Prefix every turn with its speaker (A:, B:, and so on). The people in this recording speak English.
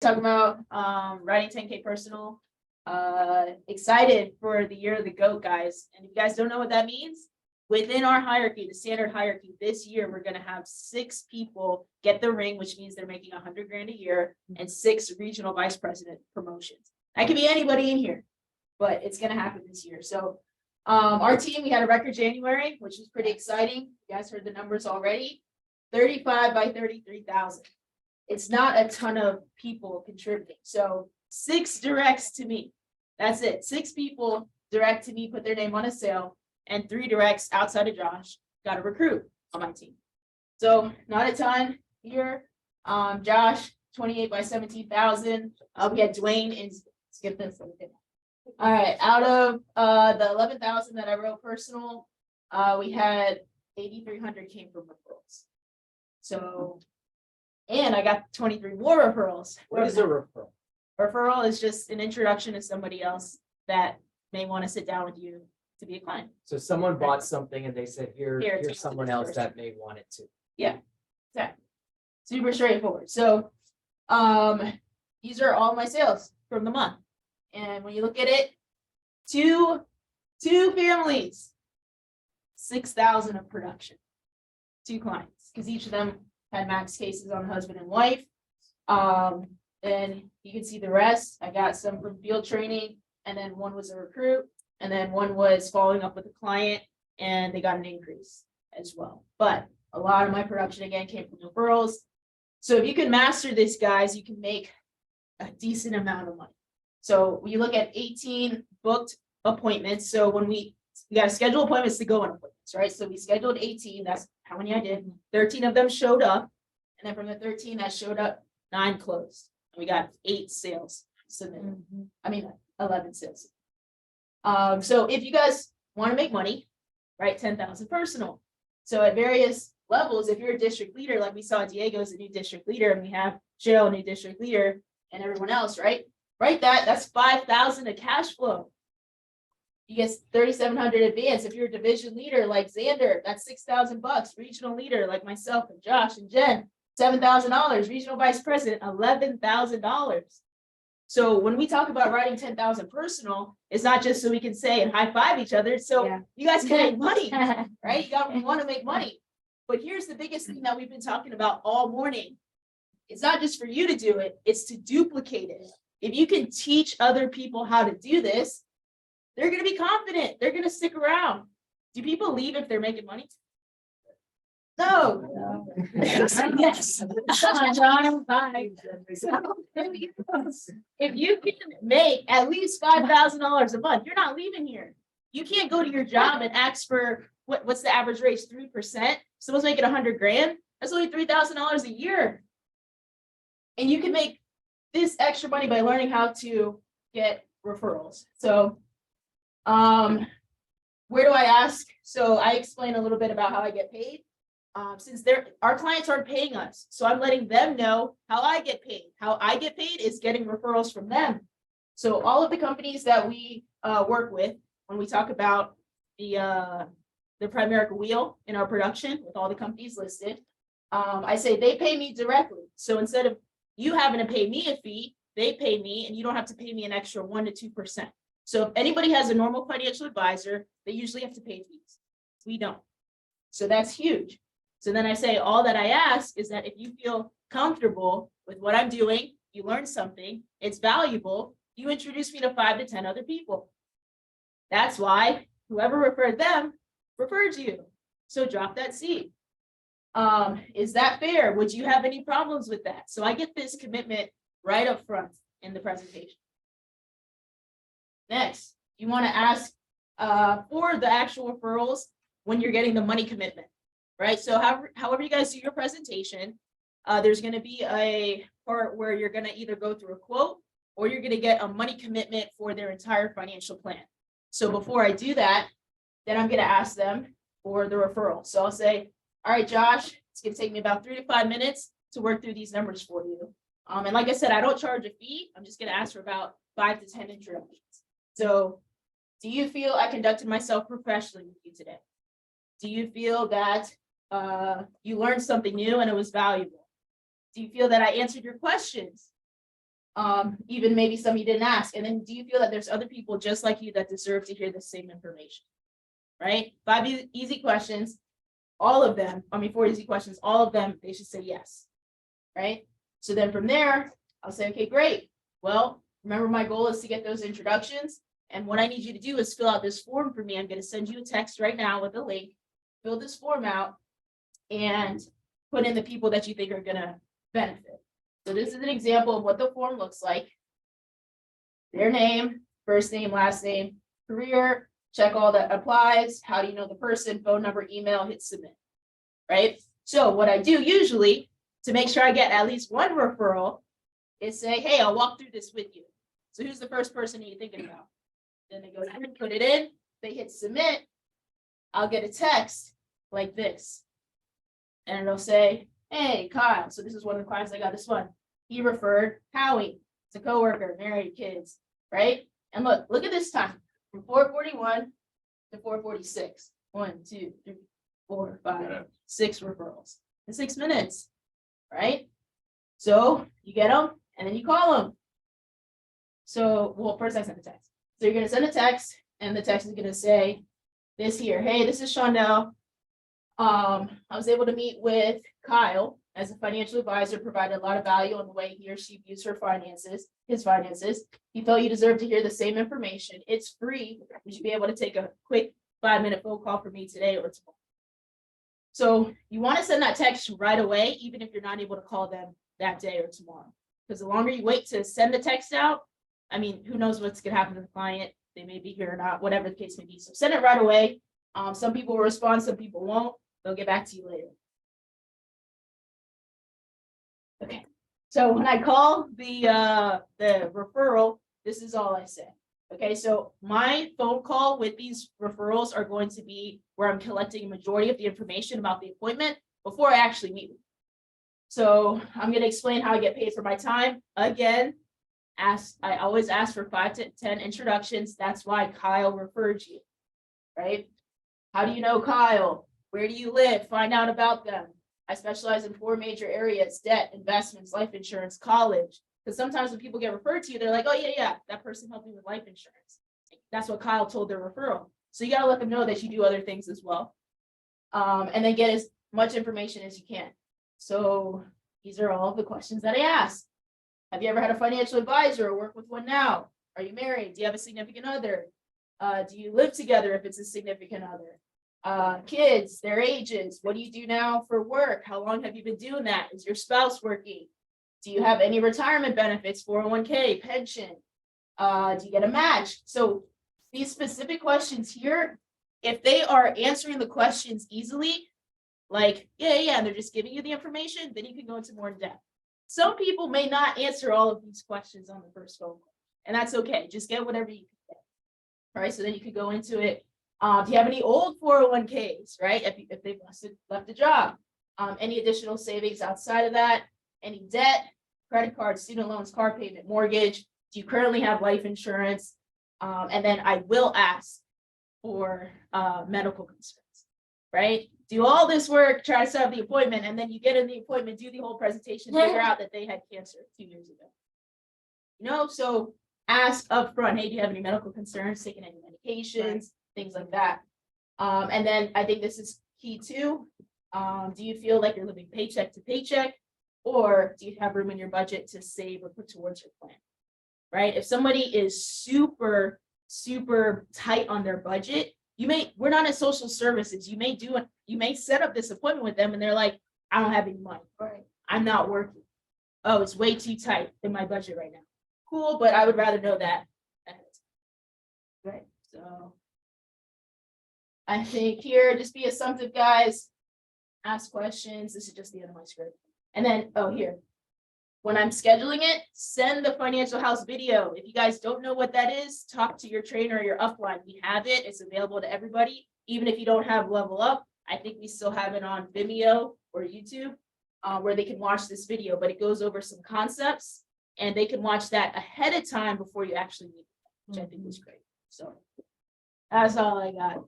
A: Talking about writing 10K personal. Excited for the year of the goat, guys. And if you guys don't know what that means, within our hierarchy, the standard hierarchy, this year we're gonna have 6 people get the ring, which means they're making 100 grand a year, and 6 regional vice president promotions. That could be anybody in here, but it's gonna happen this year. So our team, we had a record January, which was pretty exciting. You guys heard the numbers already. 35 by 33,000. It's not a ton of people contributing. So 6 directs to me. That's it. 6 people direct to me, put their name on a sale, and 3 directs outside of Josh got a recruit on my team. So not a ton here. Josh, 28 by 17,000. We had Dwayne and skip this. All right, out of the 11,000 that I wrote personal, we had 8,300 came from referrals. So, and I got 23 more referrals.
B: What is a referral?
A: Referral is just an introduction to somebody else that may want to sit down with you to be a client.
B: So someone bought something and they said,
A: Here,
B: here's
A: take
B: someone
A: this
B: else
A: person.
B: that may want it too.
A: Yeah, exactly. Super straightforward. So, these are all my sales from the month. And when you look at it, two families, 6,000 of production, 2 clients, because each of them had max cases on husband and wife. And you can see the rest. I got some from field training, and then one was a recruit, and then one was following up with a client, and they got an increase as well. But a lot of my production again came from referrals. So if you can master this, guys, you can make a decent amount of money. So when you look at 18 booked appointments, so when we got to schedule appointments to go on appointments, right? So we scheduled 18, that's how many I did. 13 of them showed up. And then from the 13 that showed up, 9 closed. And we got 8 sales submitted. I mean, 11 sales. So if you guys want to make money, right, 10,000 personal. So at various levels, if you're a district leader, like we saw Diego's a new district leader, and we have Jill, a new district leader, and everyone else, right? Write that's 5,000 of cash flow. You get 3,700 advance. If you're a division leader like Xander, that's $6,000. Regional leader like myself and Josh and Jen, $7,000. Regional vice president, $11,000. So when we talk about writing 10,000 personal, it's not just so we can say and high five each other. So you guys can make money, right? You want to make money. But here's the biggest thing that we've been talking about all morning. It's not just for you to do it, it's to duplicate it. If you can teach other people how to do this, they're going to be confident. They're going to stick around. Do people leave if they're making money? No. Yes. If you can make at least $5,000 a month, you're not leaving here. You can't go to your job and ask for what's the average rate? 3%. Someone's making 100 grand. That's only $3,000 a year. And you can make this extra money by learning how to get referrals. So, where do I ask? So I explain a little bit about how I get paid. Since our clients aren't paying us, so I'm letting them know how I get paid. How I get paid is getting referrals from them. So all of the companies that we work with, when we talk about the Primerica wheel in our production with all the companies listed, I say they pay me directly. So instead of you having to pay me a fee, they pay me, and you don't have to pay me an extra 1 to 2%. So if anybody has a normal financial advisor, they usually have to pay fees. We don't. So that's huge. So then I say, all that I ask is that if you feel comfortable with what I'm doing, you learn something, it's valuable, you introduce me to 5 to 10 other people. That's why whoever referred them referred you. So drop that seed. Is that fair? Would you have any problems with that? So I get this commitment right up front in the presentation. Next, you want to ask for the actual referrals when you're getting the money commitment, right? So however you guys do your presentation, there's going to be a part where you're going to either go through a quote or you're going to get a money commitment for their entire financial plan. So before I do that, then I'm going to ask them for the referral. So I'll say, all right, Josh, it's going to take me about 3 to 5 minutes to work through these numbers for you. And like I said, I don't charge a fee. I'm just going to ask for about 5 to 10 introductions. So do you feel I conducted myself professionally with you today? Do you feel that you learned something new and it was valuable? Do you feel that I answered your questions? Even maybe some you didn't ask. And then do you feel that there's other people just like you that deserve to hear the same information? Right? 5 easy questions, all of them, 4 easy questions, all of them, they should say yes. Right? So then from there, I'll say, okay, great. Well, remember my goal is to get those introductions. And what I need you to do is fill out this form for me. I'm going to send you a text right now with a link. Fill this form out and put in the people that you think are going to benefit. So this is an example of what the form looks like. Their name, first name, last name, career, check all that applies. How do you know the person? Phone number, email, hit submit. Right? So what I do usually to make sure I get at least one referral is say, hey, I'll walk through this with you. So who's the first person you're thinking about? Then they go ahead and put it in. They hit submit. I'll get a text like this. And it'll say, hey, Kyle. So this is one of the clients I got this one. He referred Howie. It's a coworker, married, kids, right? And look at this time from 4:41 to 4:46. 1, 2, 3, 4, 5, 6 referrals in 6 minutes, right? So you get them and then you call them. So, well, first I send a text. So you're going to send a text and the text is going to say this here. Hey, this is Shondell. I was able to meet with Kyle as a financial advisor, provided a lot of value on the way he or she views her finances, his finances. He felt you deserve to hear the same information. It's free. You should be able to take a quick 5-minute phone call for me today or tomorrow. So you want to send that text right away, even if you're not able to call them that day or tomorrow. Because the longer you wait to send the text out, who knows what's going to happen to the client? They may be here or not, whatever the case may be. So send it right away. Some people will respond, some people won't. They'll get back to you later. Okay. So when I call the referral, this is all I say. Okay, so my phone call with these referrals are going to be where I'm collecting a majority of the information about the appointment before I actually meet with them. So I'm going to explain how I get paid for my time. Again, I always ask for 5 to 10 introductions. That's why Kyle referred you, right? How do you know Kyle? Where do you live? Find out about them. I specialize in 4 major areas: debt, investments, life insurance, college. Because sometimes when people get referred to you, they're like, oh, yeah, that person helped me with life insurance. That's what Kyle told their referral. So you got to let them know that you do other things as well. And then get as much information as you can. So these are all the questions that I ask. Have you ever had a financial advisor or work with one now? Are you married? Do you have a significant other? Do you live together if it's a significant other? Kids, their ages. What do you do now for work? How long have you been doing that? Is your spouse working? Do you have any retirement benefits, 401k, pension? Do you get a match? So these specific questions here, if they are answering the questions easily, like, yeah, they're just giving you the information, then you can go into more in depth. Some people may not answer all of these questions on the first phone call, and that's okay. Just get whatever you can get. All right, so then you could go into it. Do you have any old 401ks, right? If they've left a job, any additional savings outside of that, any debt, credit cards, student loans, car payment, mortgage. Do you currently have life insurance? And then I will ask for medical concerns, right? Do all this work, try to set up the appointment, and then you get in the appointment, do the whole presentation, figure out that they had cancer 2 years ago. So ask up front, hey, do you have any medical concerns, taking any medications, things like that. And then I think this is key too. Do you feel like you're living paycheck to paycheck, or do you have room in your budget to save or put towards your plan? Right? If somebody is super tight on their budget, we're not in social services. You may set up this appointment with them and they're like, I don't have any money. Right. I'm not working. Oh, it's way too tight in my budget right now. Cool, but I would rather know that. Right. So I think here, just be assumptive, guys. Ask questions. This is just the end of my script. And then, here. When I'm scheduling it, send the financial house video. If you guys don't know what that is, talk to your trainer or your upline. We have it. It's available to everybody. Even if you don't have Level Up, I think we still have it on Vimeo or YouTube where they can watch this video, but it goes over some concepts and they can watch that ahead of time before you actually meet them, which I think was great. So that's all I got.